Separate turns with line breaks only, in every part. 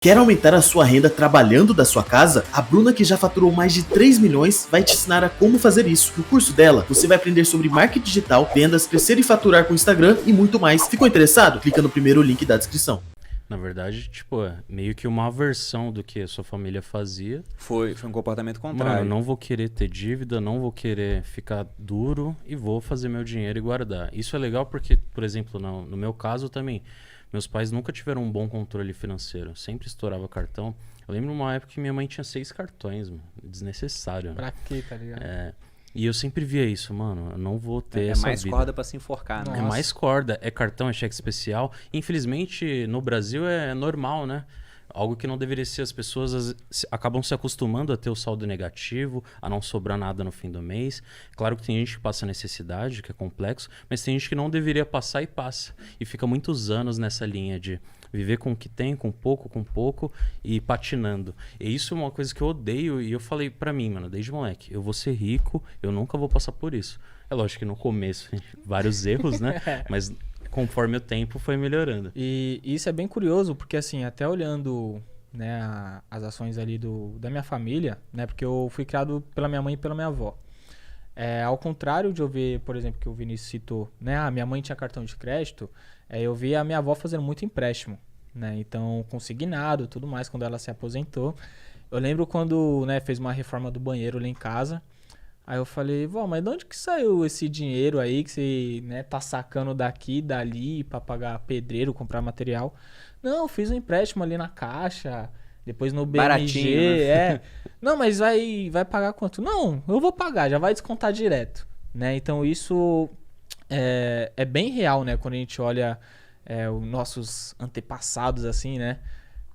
Quer aumentar a sua renda trabalhando da sua casa? A Bruna, que já faturou mais de 3 milhões, vai te ensinar a como fazer isso. No curso dela, você vai aprender sobre marketing digital, vendas, crescer e faturar com o Instagram e muito mais. Ficou interessado? Clica no primeiro link da descrição.
Na verdade, tipo, é meio que uma aversão do que a sua família fazia.
Foi um comportamento contrário.
Mano, não vou querer ter dívida, não vou querer ficar duro e vou fazer meu dinheiro e guardar. Isso é legal porque, por exemplo, no meu caso também, meus pais nunca tiveram um bom controle financeiro. Sempre estourava cartão. Eu lembro uma época que minha mãe tinha 6 cartões, mano. Desnecessário.
Pra quê, tá ligado?
E eu sempre via isso, mano. Eu não vou ter essa vida.
É mais corda pra se enforcar, né?
É mais corda. É cartão, é cheque especial. Infelizmente, no Brasil é normal, né? Algo que não deveria ser. As pessoas acabam se acostumando a ter o saldo negativo, a não sobrar nada no fim do mês. Claro que tem gente que passa necessidade, que é complexo, mas tem gente que não deveria passar e passa. E fica muitos anos nessa linha de viver com o que tem, com pouco e patinando. E isso é uma coisa que eu odeio e eu falei pra mim, mano, desde moleque, eu vou ser rico, eu nunca vou passar por isso. É lógico que no começo, vários erros, né? Mas conforme o tempo foi melhorando.
E isso é bem curioso, porque assim, até olhando, né, as ações ali da minha família, né, porque eu fui criado pela minha mãe e pela minha avó. Ao contrário de eu ver, por exemplo, que o Vinícius citou, né, a minha mãe tinha cartão de crédito, eu vi a minha avó fazendo muito empréstimo, né, então consignado, tudo mais, quando ela se aposentou. Eu lembro quando, né, fez uma reforma do banheiro lá em casa. Aí eu falei, vó, mas de onde que saiu esse dinheiro aí que você, né, tá sacando daqui e dali pra pagar pedreiro, comprar material? Não, fiz um empréstimo ali na Caixa, depois no BMG,
baratinho, né?
Não, mas vai pagar quanto? Não, eu vou pagar, já vai descontar direto, né? Então isso é bem real, né? Quando a gente olha os nossos antepassados, assim, né?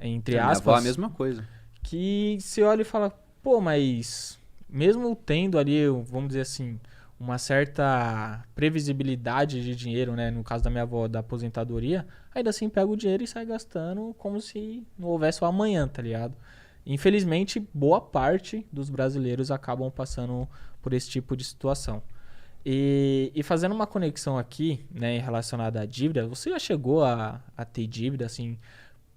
Entre aspas.
Minha avó é a mesma coisa.
Que você olha e fala, pô, mas mesmo tendo ali, vamos dizer assim, uma certa previsibilidade de dinheiro, né? No caso da minha avó, da aposentadoria, ainda assim pega o dinheiro e sai gastando como se não houvesse o amanhã, tá ligado? Infelizmente, boa parte dos brasileiros acabam passando por esse tipo de situação. E fazendo uma conexão aqui, né, relacionada à dívida, você já chegou a ter dívida, assim,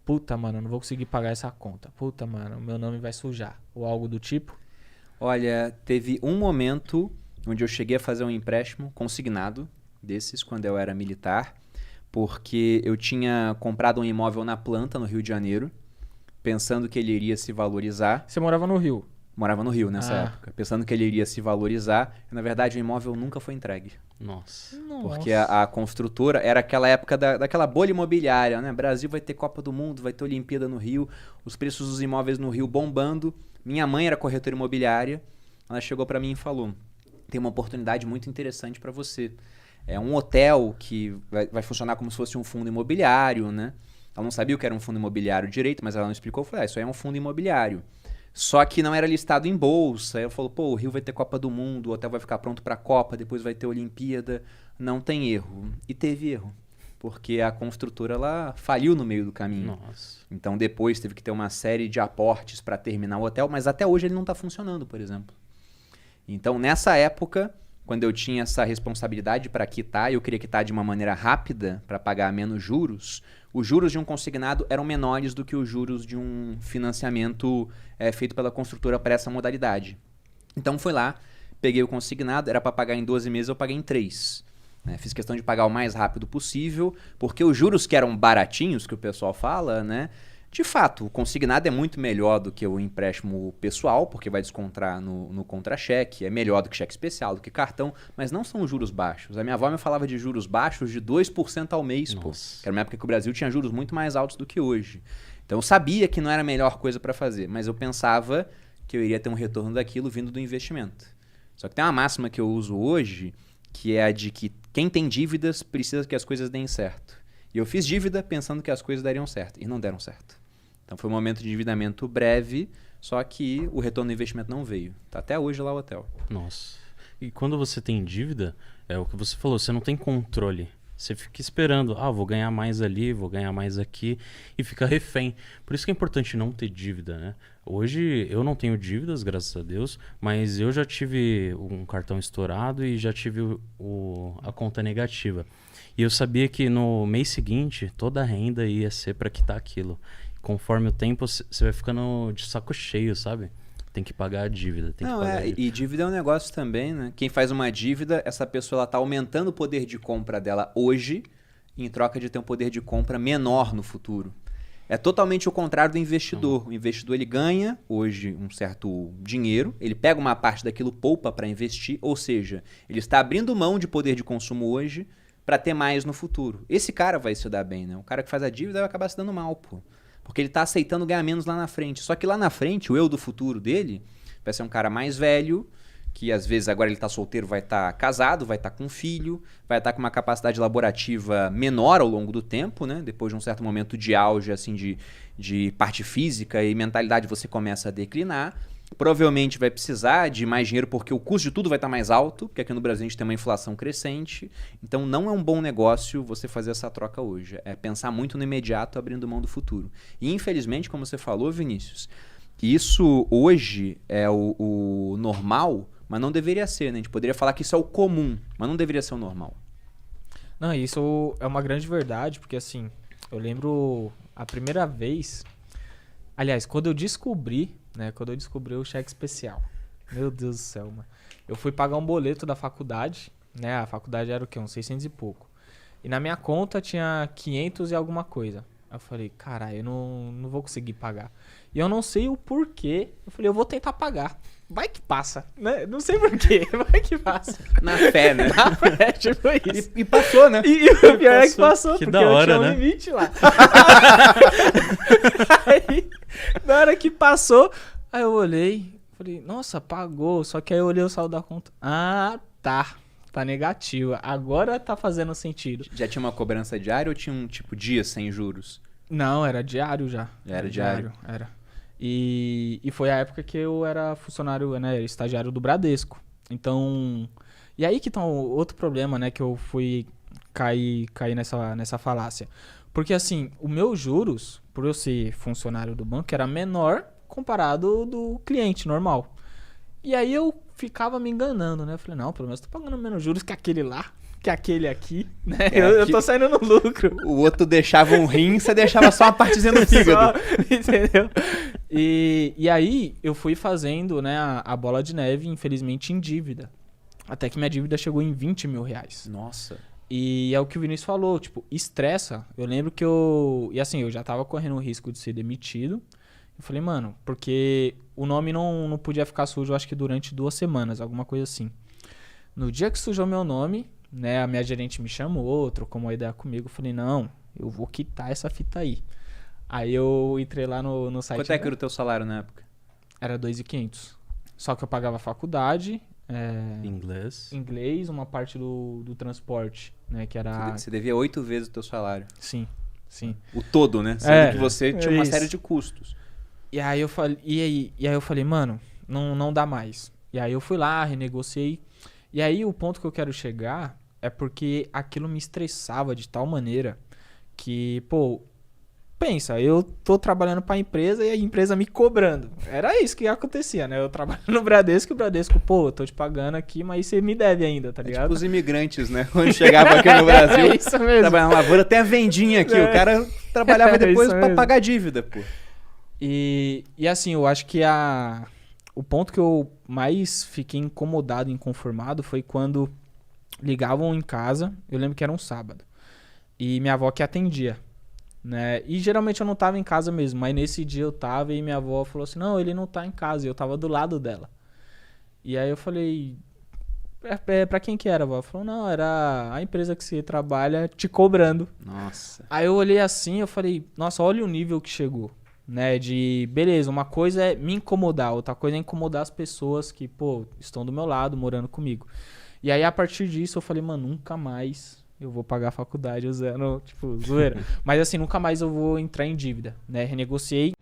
puta, mano, eu não vou conseguir pagar essa conta, puta, mano, meu nome vai sujar, ou algo do tipo?
Olha, teve um momento onde eu cheguei a fazer um empréstimo consignado desses, quando eu era militar, porque eu tinha comprado um imóvel na planta, no Rio de Janeiro, pensando que ele iria se valorizar.
Você morava no Rio?
Morava no Rio nessa época, pensando que ele iria se valorizar. E, na verdade, o imóvel nunca foi entregue.
Nossa.
Porque a construtora era aquela época daquela bolha imobiliária, né? Brasil vai ter Copa do Mundo, vai ter Olimpíada no Rio, os preços dos imóveis no Rio bombando. Minha mãe era corretora imobiliária, ela chegou para mim e falou, tem uma oportunidade muito interessante para você. É um hotel que vai funcionar como se fosse um fundo imobiliário, né? Ela não sabia o que era um fundo imobiliário direito, mas ela não explicou. Eu falei, isso aí é um fundo imobiliário. Só que não era listado em bolsa. Aí eu falei, pô, o Rio vai ter Copa do Mundo, o hotel vai ficar pronto para a Copa, depois vai ter Olimpíada. Não tem erro. E teve erro. Porque a construtora ela faliu no meio do caminho.
Nossa.
Então depois teve que ter uma série de aportes para terminar o hotel, mas até hoje ele não está funcionando, por exemplo. Então nessa época, quando eu tinha essa responsabilidade para quitar, eu queria quitar de uma maneira rápida para pagar menos juros, os juros de um consignado eram menores do que os juros de um financiamento feito pela construtora para essa modalidade. Então fui lá, peguei o consignado, era para pagar em 12 meses, eu paguei em 3. Fiz questão de pagar o mais rápido possível, porque os juros que eram baratinhos, que o pessoal fala, né? De fato, o consignado é muito melhor do que o empréstimo pessoal, porque vai descontar no contra-cheque, é melhor do que cheque especial, do que cartão, mas não são juros baixos. A minha avó me falava de juros baixos de 2% ao mês, pô, que era uma época que o Brasil tinha juros muito mais altos do que hoje. Então eu sabia que não era a melhor coisa para fazer, mas eu pensava que eu iria ter um retorno daquilo vindo do investimento. Só que tem uma máxima que eu uso hoje, que é a de que quem tem dívidas precisa que as coisas deem certo. E eu fiz dívida pensando que as coisas dariam certo, e não deram certo. Então foi um momento de endividamento breve, só que o retorno do investimento não veio. Tá até hoje lá o hotel.
Nossa. E quando você tem dívida, é o que você falou, você não tem controle. Você fica esperando, vou ganhar mais ali, vou ganhar mais aqui, e fica refém. Por isso que é importante não ter dívida, né? Hoje eu não tenho dívidas, graças a Deus, mas eu já tive um cartão estourado e já tive a conta negativa. E eu sabia que no mês seguinte toda a renda ia ser para quitar aquilo. conforme o tempo, você vai ficando de saco cheio, sabe? Tem que pagar a dívida, tem que pagar a dívida.
E dívida é um negócio também, né? Quem faz uma dívida, essa pessoa ela tá aumentando o poder de compra dela hoje, em troca de ter um poder de compra menor no futuro. É totalmente o contrário do investidor. O investidor ele ganha hoje um certo dinheiro, ele pega uma parte daquilo, poupa para investir, ou seja, ele está abrindo mão de poder de consumo hoje para ter mais no futuro. Esse cara vai se dar bem, né? O cara que faz a dívida vai acabar se dando mal, pô. Porque ele está aceitando ganhar menos lá na frente. Só que lá na frente, o eu do futuro dele vai ser um cara mais velho, que às vezes agora ele está solteiro, vai estar casado, vai estar com um filho, vai estar com uma capacidade laborativa menor ao longo do tempo, né? Depois de um certo momento de auge, assim, de parte física e mentalidade, você começa a declinar. Provavelmente vai precisar de mais dinheiro porque o custo de tudo vai estar mais alto, porque aqui no Brasil a gente tem uma inflação crescente. Então não é um bom negócio você fazer essa troca hoje. É pensar muito no imediato, abrindo mão do futuro. E infelizmente, como você falou, Vinícius, isso hoje é o normal, mas não deveria ser, né? A gente poderia falar que isso é o comum, mas não deveria ser o normal.
Não, isso é uma grande verdade, porque assim, eu lembro a primeira vez... Aliás, quando eu descobri o cheque especial. Meu Deus do céu, mano. Eu fui pagar um boleto da faculdade, né? A faculdade era o quê? Uns 600 e pouco. E na minha conta tinha 500 e alguma coisa. Aí eu falei, caralho, eu não vou conseguir pagar. E eu não sei o porquê. Eu falei, eu vou tentar pagar. Vai que passa, né? Não sei porquê, vai que passa.
Na fé, né?
Na fé, tipo isso.
E passou, né?
E o pior é que passou,
Que
porque
da hora,
eu tinha um
né?
limite lá. Aí, na hora que passou, aí eu olhei, falei, nossa, pagou. Só que aí eu olhei o saldo da conta. Ah, tá negativa. Agora tá fazendo sentido.
Já tinha uma cobrança diária ou tinha um tipo dia sem juros?
Não, era diário já.
Era diário?
Era. E foi a época que eu era funcionário, né, estagiário do Bradesco. Então, e aí que tá outro problema, né, que eu fui cair nessa falácia. Porque assim, o meu juros, por eu ser funcionário do banco, era menor comparado do cliente normal. E aí eu ficava me enganando, né? Eu falei, não, pelo menos tô pagando menos juros que aquele lá, que aquele aqui, né? Eu tô saindo no lucro.
O outro deixava um rim, você deixava só uma partezinha do fígado.
Entendeu? E aí eu fui fazendo, né, a bola de neve, infelizmente, em dívida. Até que minha dívida chegou em 20 mil reais.
Nossa.
E é o que o Vinícius falou, tipo, estressa. Eu lembro que E assim, eu já tava correndo o risco de ser demitido. Eu falei, mano, porque o nome não podia ficar sujo, acho que durante 2 semanas, alguma coisa assim. No dia que sujou meu nome, né, a minha gerente me chamou, trocou uma ideia comigo. Eu falei, não, eu vou quitar essa fita aí. Aí eu entrei lá no site...
Quanto é que era o teu salário na época?
Era 2.500. Só que eu pagava faculdade... Inglês, uma parte do transporte, né, que era...
Você devia 8 vezes o teu salário.
Sim.
O todo, né? Sendo que você tinha uma
isso.
série de custos.
E aí eu falei, mano, não dá mais. E aí eu fui lá, renegociei. E aí o ponto que eu quero chegar é porque aquilo me estressava de tal maneira que, pô, pensa, eu tô trabalhando pra empresa e a empresa me cobrando. Era isso que acontecia, né? Eu trabalho no Bradesco e o Bradesco, pô, eu tô te pagando aqui, mas você me deve ainda, tá ligado?
Tipo os imigrantes, né? Quando chegava aqui no Brasil,
É isso mesmo.
trabalhava na lavoura, tem a vendinha aqui. O cara trabalhava depois pra pagar a dívida, pô.
E assim, eu acho que o ponto que eu mais fiquei incomodado e inconformado foi quando ligavam em casa, eu lembro que era um sábado, e minha avó que atendia, né? E geralmente eu não tava em casa mesmo, mas nesse dia eu tava e minha avó falou assim, não, ele não tá em casa, e eu tava do lado dela. E aí eu falei, pra quem que era, avó? Ela falou, não, era a empresa que você trabalha te cobrando.
Nossa.
Aí eu olhei assim, eu falei, nossa, olha o nível que chegou. Né, de, beleza, uma coisa é me incomodar, outra coisa é incomodar as pessoas que, pô, estão do meu lado, morando comigo. E aí, a partir disso, eu falei, mano, nunca mais eu vou pagar a faculdade usando, tipo, zoeira. Mas assim, nunca mais eu vou entrar em dívida, né, renegociei